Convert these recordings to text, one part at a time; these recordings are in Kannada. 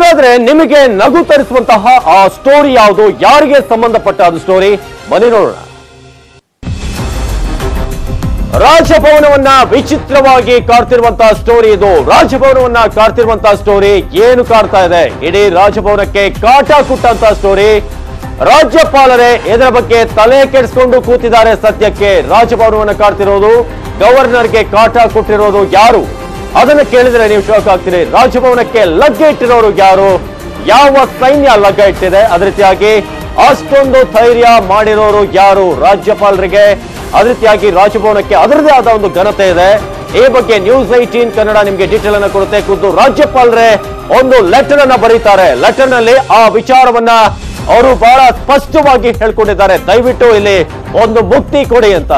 ಹಾಗಾದ್ರೆ ನಿಮಗೆ ನಗು ತರಿಸುವಂತಹ ಆ ಸ್ಟೋರಿ ಯಾವುದು, ಯಾರಿಗೆ ಸಂಬಂಧಪಟ್ಟ ಅದು ಸ್ಟೋರಿ, ಬನ್ನಿ ನೋಡೋಣ. ರಾಜಭವನವನ್ನ ವಿಚಿತ್ರವಾಗಿ ಕಾಡ್ತಿರುವಂತಹ ಸ್ಟೋರಿ ಇದು. ರಾಜಭವನವನ್ನ ಕಾಡ್ತಿರುವಂತಹ ಸ್ಟೋರಿ ಏನು ಕಾಡ್ತಾ ಇದೆ? ಇಡೀ ರಾಜಭವನಕ್ಕೆ ಕಾಟ ಕೊಟ್ಟಂತಹ ಸ್ಟೋರಿ. ರಾಜ್ಯಪಾಲರೇ ಇದರ ಬಗ್ಗೆ ತಲೆ ಕೆಡಿಸಿಕೊಂಡು ಕೂತಿದ್ದಾರೆ. ಸದ್ಯಕ್ಕೆ ರಾಜಭವನವನ್ನ ಕಾಡ್ತಿರೋದು, ಗವರ್ನರ್ಗೆ ಕಾಟ ಕೊಟ್ಟಿರೋದು ಯಾರು? ಅದನ್ನ ಕೇಳಿದ್ರೆ ನೀವು ಶಾಕ್ ಆಗ್ತೀರಿ. ರಾಜಭವನಕ್ಕೆ ಲಗ್ಗೆ ಇಟ್ಟಿರೋರು ಯಾರು? ಯಾವ ಸೈನ್ಯ ಲಗ್ಗ ಇಟ್ಟಿದೆ? ಅದೇ ರೀತಿಯಾಗಿ ಅಷ್ಟೊಂದು ಧೈರ್ಯ ಮಾಡಿರೋರು ಯಾರು ರಾಜ್ಯಪಾಲರಿಗೆ? ಅದೇ ರೀತಿಯಾಗಿ ರಾಜಭವನಕ್ಕೆ ಅದರದೇ ಆದ ಒಂದು ಘನತೆ ಇದೆ. ಈ ಬಗ್ಗೆ ನ್ಯೂಸ್ 18 ಕನ್ನಡ ನಿಮ್ಗೆ ಡೀಟೇಲ್ ಅನ್ನ ಕೊಡುತ್ತೆ. ಖುದ್ದು ರಾಜ್ಯಪಾಲರೇ ಒಂದು ಲೆಟರ್ ಅನ್ನ ಬರೀತಾರೆ. ಲೆಟರ್ ನಲ್ಲಿ ಆ ವಿಚಾರವನ್ನ ಅವರು ಬಹಳ ಸ್ಪಷ್ಟವಾಗಿ ಹೇಳ್ಕೊಂಡಿದ್ದಾರೆ. ದಯವಿಟ್ಟು ಇಲ್ಲಿ ಒಂದು ಮುಕ್ತಿ ಕೊಡಿ ಅಂತ.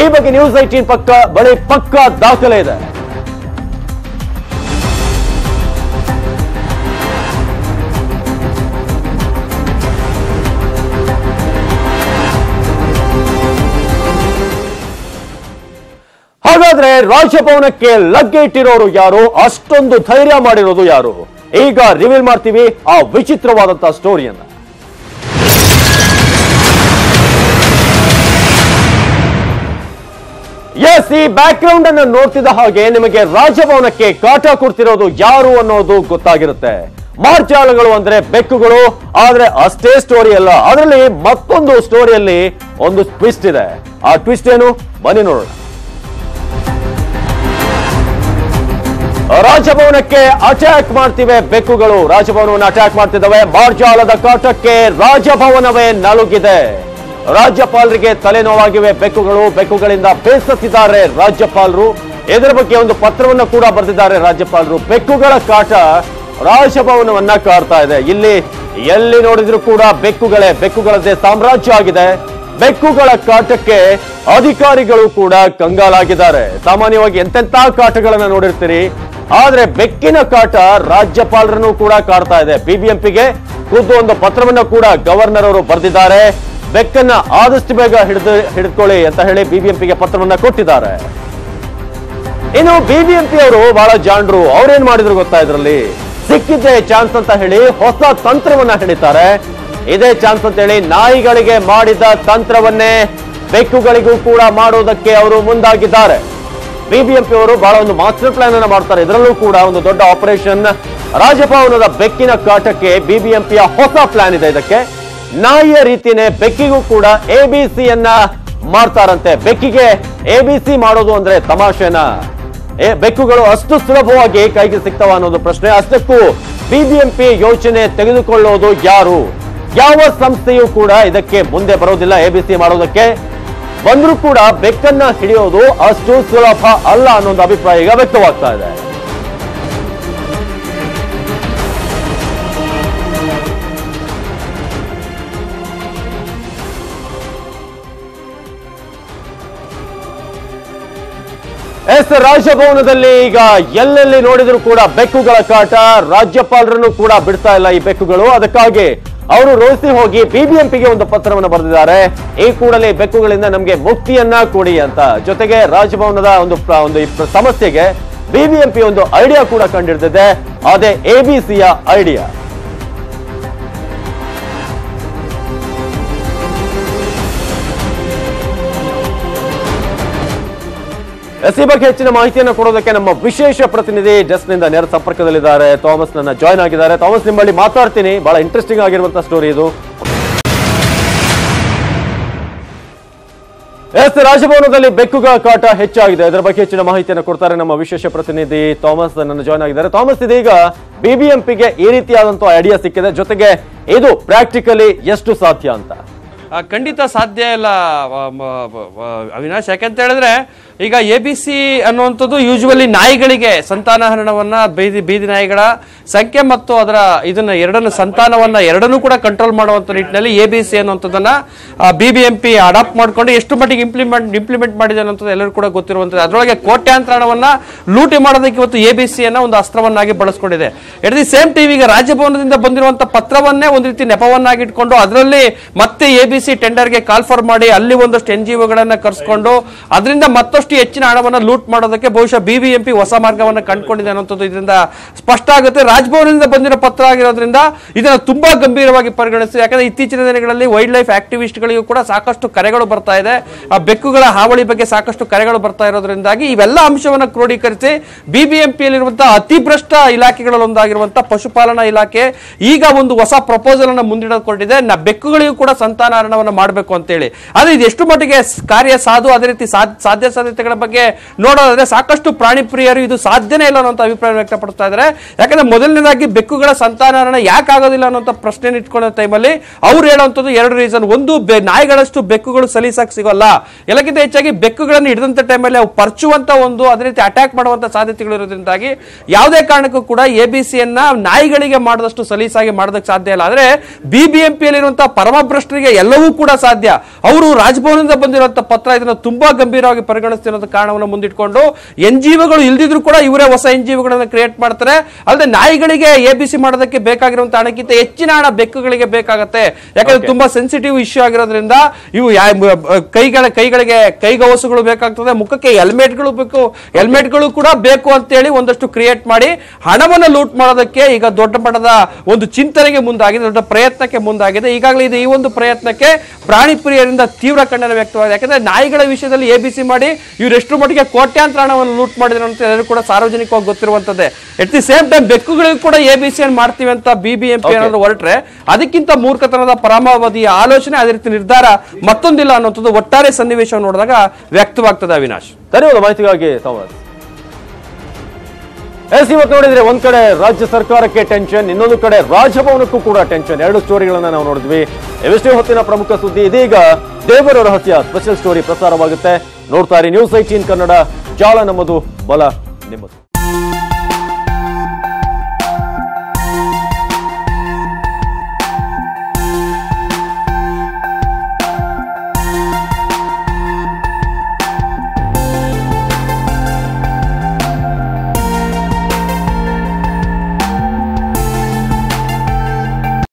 ಈ ಬಗ್ಗೆ ನ್ಯೂಸ್ 18 ಬಳಿ ಪಕ್ಕ ದಾಖಲೆ ಇದೆ. ಹಾಗಾದ್ರೆ ರಾಜಭವನಕ್ಕೆ ಲಗ್ಗೆ ಇಟ್ಟಿರೋರು ಯಾರು? ಅಷ್ಟೊಂದು ಧೈರ್ಯ ಮಾಡಿರೋದು ಯಾರು? ಈಗ ರಿವೀಲ್ ಮಾಡ್ತೀವಿ ಆ ವಿಚಿತ್ರವಾದಂತಹ ಸ್ಟೋರಿಯನ್ನ. ಎಸ್, ಈ ಬ್ಯಾಕ್ ಗ್ರೌಂಡ್ ಅನ್ನು ನೋಡ್ತಿದ್ದ ಹಾಗೆ ನಿಮಗೆ ರಾಜಭವನಕ್ಕೆ ಕಾಟ ಕೊಡ್ತಿರೋದು ಯಾರು ಅನ್ನೋದು ಗೊತ್ತಾಗಿರುತ್ತೆ. ಮಾರ್ಜಾಲಗಳು ಅಂದ್ರೆ ಬೆಕ್ಕುಗಳು. ಆದ್ರೆ ಅಷ್ಟೇ ಸ್ಟೋರಿ ಅಲ್ಲ, ಅದರಲ್ಲಿ ಮತ್ತೊಂದು ಸ್ಟೋರಿಯಲ್ಲಿ ಒಂದು ಟ್ವಿಸ್ಟ್ ಇದೆ. ಆ ಟ್ವಿಸ್ಟ್ ಏನು? ಬನ್ನಿ ನೋಡೋಣ. ರಾಜಭವನಕ್ಕೆ ಅಟ್ಯಾಕ್ ಮಾಡ್ತಿವೆ ಬೆಕ್ಕುಗಳು. ರಾಜಭವನವನ್ನು ಅಟ್ಯಾಕ್ ಮಾಡ್ತಿದ್ದಾವೆ. ಮಾರ್ಜಾಲದ ಕಾಟಕ್ಕೆ ರಾಜಭವನವೇ ನಲುಗಿದೆ. ರಾಜ್ಯಪಾಲರಿಗೆ ತಲೆನೋವಾಗಿವೆ ಬೆಕ್ಕುಗಳು. ಬೆಕ್ಕುಗಳಿಂದ ಬೇಸತ್ತಿದ್ದಾರೆ ರಾಜ್ಯಪಾಲರು. ಇದರ ಬಗ್ಗೆ ಒಂದು ಪತ್ರವನ್ನು ಕೂಡ ಬರೆದಿದ್ದಾರೆ ರಾಜ್ಯಪಾಲರು. ಬೆಕ್ಕುಗಳ ಕಾಟ ರಾಜಭವನವನ್ನ ಕಾಡ್ತಾ ಇದೆ. ಇಲ್ಲಿ ಎಲ್ಲಿ ನೋಡಿದ್ರು ಕೂಡ ಬೆಕ್ಕುಗಳದ್ದೇ ಸಾಮ್ರಾಜ್ಯ ಆಗಿದೆ. ಬೆಕ್ಕುಗಳ ಕಾಟಕ್ಕೆ ಅಧಿಕಾರಿಗಳು ಕೂಡ ಕಂಗಾಲಾಗಿದ್ದಾರೆ. ಸಾಮಾನ್ಯವಾಗಿ ಎಂತೆಂತ ಕಾಟಗಳನ್ನ ನೋಡಿರ್ತೀರಿ, ಆದ್ರೆ ಬೆಕ್ಕಿನ ಕಾಟ ರಾಜ್ಯಪಾಲರನ್ನು ಕೂಡ ಕಾಡ್ತಾ ಇದೆ. ಬಿಬಿಎಂಪಿಗೆ ಖುದ್ದು ಒಂದು ಪತ್ರವನ್ನ ಕೂಡ ಗವರ್ನರ್ ಅವರು ಬರೆದಿದ್ದಾರೆ. ಬೆಕ್ಕನ್ನ ಆದಷ್ಟು ಬೇಗ ಹಿಡಿದುಕೊಳ್ಳಿ ಅಂತ ಹೇಳಿ ಬಿಬಿಎಂಪಿಗೆ ಪತ್ರವನ್ನ ಕೊಟ್ಟಿದ್ದಾರೆ. ಇನ್ನು ಬಿಬಿಎಂಪಿ ಅವರು ಬಹಳ ಜಾಣರು. ಅವ್ರೇನ್ ಮಾಡಿದ್ರು ಗೊತ್ತಾ? ಇದರಲ್ಲಿ ಸಿಕ್ಕಿದ್ದೇ ಚಾನ್ಸ್ ಅಂತ ಹೇಳಿ ಹೊಸ ತಂತ್ರವನ್ನ ಹಿಡಿತಾರೆ. ಇದೇ ಚಾನ್ಸ್ ಅಂತ ಹೇಳಿ ನಾಯಿಗಳಿಗೆ ಮಾಡಿದ ತಂತ್ರವನ್ನೇ ಬೆಕ್ಕುಗಳಿಗೂ ಕೂಡ ಮಾಡುವುದಕ್ಕೆ ಅವರು ಮುಂದಾಗಿದ್ದಾರೆ. ಬಿಬಿಎಂಪಿ ಅವರು ಬಹಳ ಒಂದು ಮಾಸ್ಟರ್ ಪ್ಲಾನ್ ಅನ್ನ ಮಾಡ್ತಾರೆ. ಇದರಲ್ಲೂ ಕೂಡ ಒಂದು ದೊಡ್ಡ ಆಪರೇಷನ್. ರಾಜಭವನದ ಬೆಕ್ಕಿನ ಕಾಟಕ್ಕೆ ಬಿಬಿಎಂಪಿಯ ಹೊಸ ಪ್ಲಾನ್ ಇದೆ. ಇದಕ್ಕೆ ನಾಯಿಯ ರೀತಿನೇ ಬೆಕ್ಕಿಗೂ ಕೂಡ ಎಬಿಸಿಯನ್ನ ಮಾಡ್ತಾರಂತೆ. ಬೆಕ್ಕಿಗೆ ಎಬಿಸಿ ಮಾಡೋದು ಅಂದ್ರೆ ತಮಾಷೆನ? ಬೆಕ್ಕುಗಳು ಅಷ್ಟು ಸುಲಭವಾಗಿ ಕೈಗೆ ಸಿಗ್ತಾವ ಅನ್ನೋದು ಪ್ರಶ್ನೆ. ಅಷ್ಟಕ್ಕೂ ಬಿಬಿಎಂಪಿ ಯೋಚನೆ ತೆಗೆದುಕೊಳ್ಳೋದು ಯಾರು? ಯಾವ ಸಂಸ್ಥೆಯೂ ಕೂಡ ಇದಕ್ಕೆ ಮುಂದೆ ಬರೋದಿಲ್ಲ. ಎಬಿಸಿ ಮಾಡೋದಕ್ಕೆ ಬಂದ್ರೂ ಕೂಡ ಬೆಕ್ಕನ್ನ ಹಿಡಿಯೋದು ಅಷ್ಟು ಸುಲಭ ಅಲ್ಲ ಅನ್ನೋ ಅಭಿಪ್ರಾಯ ಈಗ ವ್ಯಕ್ತವಾಗ್ತಾ ಇದೆ. ಎಸ್, ರಾಜಭವನದಲ್ಲಿ ಈಗ ಎಲ್ಲೆಲ್ಲಿ ನೋಡಿದ್ರು ಕೂಡ ಬೆಕ್ಕುಗಳ ಕಾಟ. ರಾಜ್ಯಪಾಲರನ್ನು ಕೂಡ ಬಿಡ್ತಾ ಇಲ್ಲ ಈ ಬೆಕ್ಕುಗಳು. ಅದಕ್ಕಾಗಿ ಅವರು ರೋಸಿ ಹೋಗಿ ಬಿಬಿಎಂಪಿಗೆ ಒಂದು ಪತ್ರವನ್ನು ಬರೆದಿದ್ದಾರೆ. ಈ ಕೂಡಲೇ ಬೆಕ್ಕುಗಳಿಂದ ನಮಗೆ ಮುಕ್ತಿಯನ್ನ ಕೊಡಿ ಅಂತ. ಜೊತೆಗೆ ರಾಜಭವನದ ಒಂದು ಸಮಸ್ಯೆಗೆ ಬಿಬಿಎಂಪಿ ಒಂದು ಐಡಿಯಾ ಕೂಡ ಕಂಡಿಡ್ದಿದೆ. ಅದೇ ಎಬಿಸಿಯ ಐಡಿಯಾ. ಈ ಬಗ್ಗೆ ಹೆಚ್ಚಿನ ಮಾಹಿತಿಯನ್ನು ಕೊಡೋದಕ್ಕೆ ನಮ್ಮ ವಿಶೇಷ ಪ್ರತಿನಿಧಿ ಡೆಸ್ಕ್ನಿಂದ ನೇರ ಸಂಪರ್ಕದಲ್ಲಿದ್ದಾರೆ. ಥಾಮಸ್ ನನ್ನ ಜಾಯ್ನ್ ಆಗಿದ್ದಾರೆ. ಥಾಮಸ್, ನಿಮ್ಮಲ್ಲಿ ಮಾತಾಡ್ತೀನಿ. ಬಹಳ ಇಂಟ್ರೆಸ್ಟಿಂಗ್ ಆಗಿರುವಂತಹ ಸ್ಟೋರಿ ಇದು. ಎಸ್, ರಾಜಭವನದಲ್ಲಿ ಬೆಕ್ಕುಗಳ ಕಾಟ ಹೆಚ್ಚಾಗಿದೆ. ಇದರ ಬಗ್ಗೆ ಹೆಚ್ಚಿನ ಮಾಹಿತಿಯನ್ನು ಕೊಡ್ತಾರೆ ನಮ್ಮ ವಿಶೇಷ ಪ್ರತಿನಿಧಿ ಥಾಮಸ್ ನನ್ನ ಜಾಯ್ನ್ ಆಗಿದ್ದಾರೆ. ಥಾಮಸ್, ಇದೀಗ ಬಿಬಿಎಂಪಿಗೆ ಈ ರೀತಿಯಾದಂತಹ ಐಡಿಯಾ ಸಿಕ್ಕಿದೆ. ಜೊತೆಗೆ ಇದು ಪ್ರಾಕ್ಟಿಕಲಿ ಎಷ್ಟು ಸಾಧ್ಯ ಅಂತ? ಖಂಡಿತ ಸಾಧ್ಯ ಇಲ್ಲ ಅವಿನಾಶ್. ಯಾಕೆಂತ ಹೇಳಿದ್ರೆ ಈಗ ಎಬಿಸಿ ಅನ್ನುವಂಥದ್ದು ಯೂಶುವಲಿ ನಾಯಿಗಳಿಗೆ ಸಂತಾನಹರಣವನ್ನ ಬೀದಿ ನಾಯಿಗಳ ಸಂಖ್ಯೆ ಮತ್ತು ಅದರ ಇದನ್ನ ಸಂತಾನವನ್ನ ಕೂಡ ಕಂಟ್ರೋಲ್ ಮಾಡುವಂತ ನಿಟ್ಟಿನಲ್ಲಿ ಎಬಿಸಿ ಅನ್ನುವಂಥದ್ದನ್ನ ಬಿಬಿಎಂಪಿ ಅಡಾಪ್ಟ್ ಮಾಡ್ಕೊಂಡು ಎಷ್ಟು ಮಟ್ಟಿಗೆ ಇಂಪ್ಲಿಮೆಂಟ್ ಮಾಡಿದೆ ಅನ್ನೋದು ಎಲ್ಲರೂ ಕೂಡ ಗೊತ್ತಿರುವಂಥದ್ದು. ಅದರೊಳಗೆ ಕೋಟ್ಯಾಂತರ ಹಣವನ್ನ ಲೂಟಿ ಮಾಡೋದಕ್ಕೆ ಇವತ್ತು ಎಬಿಸಿಯನ್ನ ಒಂದು ಅಸ್ತ್ರವನ್ನಾಗಿ ಬಳಸ್ಕೊಂಡಿದೆ. ಎಟ್ ದಿ ಸೇಮ್ ಟೈಮ್ ಈಗ ರಾಜಭವನದಿಂದ ಬಂದಿರುವಂತಹ ಪತ್ರವನ್ನೇ ಒಂದು ರೀತಿ ನೆಪವನ್ನಾಗಿ ಇಟ್ಕೊಂಡು ಅದರಲ್ಲಿ ಮತ್ತೆ ಎಬಿಸಿ ಟೆಂಡರ್ಗೆ ಕಾಲ್ ಫಾರ್ ಮಾಡಿ ಅಲ್ಲಿ ಒಂದಷ್ಟು NGOಗಳನ್ನ ಕರೆಸ್ಕೊಂಡು ಅದರಿಂದ ಮತ್ತಷ್ಟು ಮತ್ತಷ್ಟು ಹೆಚ್ಚಿನ ಹಣವನ್ನು ಲೂಟ್ ಮಾಡೋದಕ್ಕೆ ಬಹುಶಃ BBMP ಹೊಸ ಮಾರ್ಗವನ್ನು ಕಂಡುಕೊಂಡಿದೆ ಅನ್ನೋಂಥದ್ದು ಇದರಿಂದ ಸ್ಪಷ್ಟ ಆಗುತ್ತೆ. ರಾಜಭವನದಿಂದ ಬಂದಿರೋ ಪತ್ರ ಆಗಿರೋದ್ರಿಂದ ಇದನ್ನು ತುಂಬಾ ಗಂಭೀರವಾಗಿ ಪರಿಗಣಿಸಿ, ಯಾಕಂದ್ರೆ ಇತ್ತೀಚಿನ ದಿನಗಳಲ್ಲಿ ವೈಲ್ಡ್ ಲೈಫ್ ಆಕ್ಟಿವಿಸ್ಟ್ಗಳಿಗೂ ಕೂಡ ಸಾಕಷ್ಟು ಕರೆಗಳು ಬರ್ತಾ ಇದೆ, ಆ ಬೆಕ್ಕುಗಳ ಹಾವಳಿ ಬಗ್ಗೆ ಸಾಕಷ್ಟು ಕರೆಗಳು ಬರ್ತಾ ಇರೋದ್ರಿಂದಾಗಿ ಇವೆಲ್ಲ ಅಂಶವನ್ನು ಕ್ರೋಢೀಕರಿಸಿ BBMPಯಲ್ಲಿರುವಂತಹ ಅತಿಭ್ರಷ್ಟ ಇಲಾಖೆಗಳಲ್ಲಿ ಒಂದಾಗಿರುವಂತಹ ಪಶುಪಾಲನಾ ಇಲಾಖೆ ಈಗ ಒಂದು ಹೊಸ ಪ್ರಪೋಸಲ್ ಅನ್ನು ಮುಂದಿಡಕೊಂಡಿದೆ. ಬೆಕ್ಕುಗಳಿಗೂ ಕೂಡ ಸಂತಾನಹರಣವನ್ನು ಮಾಡಬೇಕು ಅಂತೇಳಿ. ಆದ್ರೆ ಇದು ಎಷ್ಟು ಮಟ್ಟಿಗೆ ಕಾರ್ಯ ಸಾಧು, ಅದೇ ರೀತಿ ಸಾಧ್ಯತೆಗಳ ಬಗ್ಗೆ ನೋಡೋದಾದ್ರೆ ಸಾಕಷ್ಟು ಪ್ರಾಣಿ ಪ್ರಿಯರು ಇದು ಸಾಧ್ಯನೇ ಇಲ್ಲ ಅನ್ನೋ ಅಭಿಪ್ರಾಯ ವ್ಯಕ್ತಪಡಿಸ್ತಾ ಇದ್ದಾರೆ. ಯಾಕಂದ್ರೆ ಮೊದಲನೇದಾಗಿ ಬೆಕ್ಕುಗಳ ಸಂತಾನಹರಣ ಯಾಕೆ ಆಗೋದಿಲ್ಲ ಅನ್ನೋ ಪ್ರಶ್ನೆ ಇಟ್ಕೊಳ್ಳೋ ಟೈಮಲ್ಲಿ ಅವ್ರು ಹೇಳುವಂಥದ್ದು 2 ರೀಸನ್. ಒಂದು, ನಾಯಿಗಳಷ್ಟು ಬೆಕ್ಕುಗಳು ಸಲೀಸಾಗಿ ಸಿಗೋಲ್ಲ, ಎಲ್ಲಕ್ಕಿಂತ ಹೆಚ್ಚಾಗಿ ಬೆಕ್ಕುಗಳನ್ನು ಹಿಡಿದಂತ ಟೈಮಲ್ಲಿ ಅವು ಪರ್ಚುವಂತ ಒಂದು ಅದೇ ರೀತಿ ಅಟ್ಯಾಕ್ ಮಾಡುವಂತ ಸಾಧ್ಯತೆಗಳು ಇರೋದ್ರಿಂದಾಗಿ ಯಾವುದೇ ಕಾರಣಕ್ಕೂ ಕೂಡ ABCಯನ್ನ ನಾಯಿಗಳಿಗೆ ಮಾಡಿದಷ್ಟು ಸಲೀಸಾಗಿ ಮಾಡೋದಕ್ಕೆ ಸಾಧ್ಯ ಇಲ್ಲ. ಆದ್ರೆ BBMPಯಲ್ಲಿರುವಂತಹ ಪರಮಭ್ರಷ್ಟರಿಗೆ ಎಲ್ಲವೂ ಕೂಡ ಸಾಧ್ಯ. ಅವರು ರಾಜಭವನದಿಂದ ಬಂದಿರುವಂತಹ ಪತ್ರ ಇದನ್ನು ತುಂಬಾ ಗಂಭೀರವಾಗಿ ಪರಿಗಣಿಸ್ತಿರೋ ಕಾರಣವನ್ನು ಮುಂದಿಟ್ಕೊಂಡು NGOಗಳು ಇಲ್ದಿದ್ರು ಕೂಡ ಇವರೇ ಹೊಸ NGOಗಳನ್ನು ಕ್ರಿಯೇಟ್ ಮಾಡ್ತಾರೆ. ಅಲ್ಲದೆ ನಾಯಿಗಳಿಗೆ ABC ಮಾಡೋದಕ್ಕೆ ಬೇಕಾಗಿರುವಂತಹ ಹಣಕ್ಕಿಂತ ಹೆಚ್ಚಿನ ಹಣ ಬೆಕ್ಕುಗಳಿಗೆ ಬೇಕಾಗುತ್ತೆ. ಯಾಕಂದ್ರೆ ತುಂಬಾ ಸೆನ್ಸಿಟಿವ್ ಇಶ್ಯೂ ಆಗಿರೋದ್ರಿಂದ ಇವು ಕೈಗಳಿಗೆ ಕೈಗವಸುಗಳು ಬೇಕಾಗ್ತದೆ, ಮುಖಕ್ಕೆ ಹೆಲ್ಮೆಟ್ಗಳು ಬೇಕು, ಹೆಲ್ಮೆಟ್ಗಳು ಕೂಡ ಬೇಕು ಅಂತೇಳಿ ಒಂದಷ್ಟು ಕ್ರಿಯೇಟ್ ಮಾಡಿ ಹಣವನ್ನು ಲೂಟ್ ಮಾಡೋದಕ್ಕೆ ಈಗ ದೊಡ್ಡ ಮಟ್ಟದ ಒಂದು ಚಿಂತನೆಗೆ ಮುಂದಾಗಿದೆ, ದೊಡ್ಡ ಪ್ರಯತ್ನಕ್ಕೆ ಮುಂದಾಗಿದೆ. ಈಗಾಗಲೇ ಈ ಒಂದು ಪ್ರಯತ್ನಕ್ಕೆ ಪ್ರಾಣಿ ಪ್ರಿಯರಿಂದ ತೀವ್ರ ಖಂಡನೆ ವ್ಯಕ್ತವಾಗಿದೆ. ಯಾಕಂದ್ರೆ ನಾಯಿಗಳ ವಿಷಯದಲ್ಲಿ ABC ಮಾಡಿ ಇವರು ಎಷ್ಟು ಮಟ್ಟಿಗೆ ಕೋಟ್ಯಾಂತರ ಹಣವನ್ನು ಲೂಟ್ ಮಾಡಿದ್ರು ಅಂತ ಎಲ್ಲರೂ ಕೂಡ ಸಾರ್ವಜನಿಕವಾಗಿ ಗೊತ್ತಿರುವಂತದ್ದೇ. ಎಟ್ ದಿ ಸೇಮ್ ಟೈಮ್ ಬೆಕ್ಕುಗಳಿಗೂ ಕೂಡ ABC ಮಾಡ್ತೀವಿ ಅಂತ BBMP ಏನಾದ್ರು ಹೊರಟ್ರೆ ಅದಕ್ಕಿಂತ ಮೂರ್ಖತನದ ಪರಮಾವಧಿಯ ಆಲೋಚನೆ, ಅದೇ ರೀತಿ ನಿರ್ಧಾರ ಮತ್ತೊಂದಿಲ್ಲ ಅನ್ನೋಂಥದ್ದು ಒಟ್ಟಾರೆ ಸನ್ನಿವೇಶವನ್ನು ನೋಡಿದಾಗ ವ್ಯಕ್ತವಾಗ್ತದೆ. ಅವಿನಾಶ್, ಧನ್ಯವಾದ ಮಾಹಿತಿಗಾಗಿ ಥಾಮಸ್. ಇವತ್ತು ನೋಡಿದ್ರೆ ಒಂದ್ ಕಡೆ ರಾಜ್ಯ ಸರ್ಕಾರಕ್ಕೆ ಟೆನ್ಷನ್, ಇನ್ನೊಂದು ಕಡೆ ರಾಜಭವನಕ್ಕೂ ಕೂಡ ಟೆನ್ಷನ್. 2 ಸ್ಟೋರಿಗಳನ್ನ ನಾವು ನೋಡಿದ್ವಿ. ಇವಿಷ್ಟೇ ಹೊತ್ತಿನ ಪ್ರಮುಖ ಸುದ್ದಿ. ಇದೀಗ ದೇವರ ರಹಸ್ಯ ಸ್ಪೆಷಲ್ ಸ್ಟೋರಿ ಪ್ರಸಾರವಾಗುತ್ತೆ. ನೋಡ್ತಾ ಇರಿ News 18 ಕನ್ನಡ. ಜಾಲ ನಮ್ಮದು, ಬಲ ನಿಮ್ಮದು.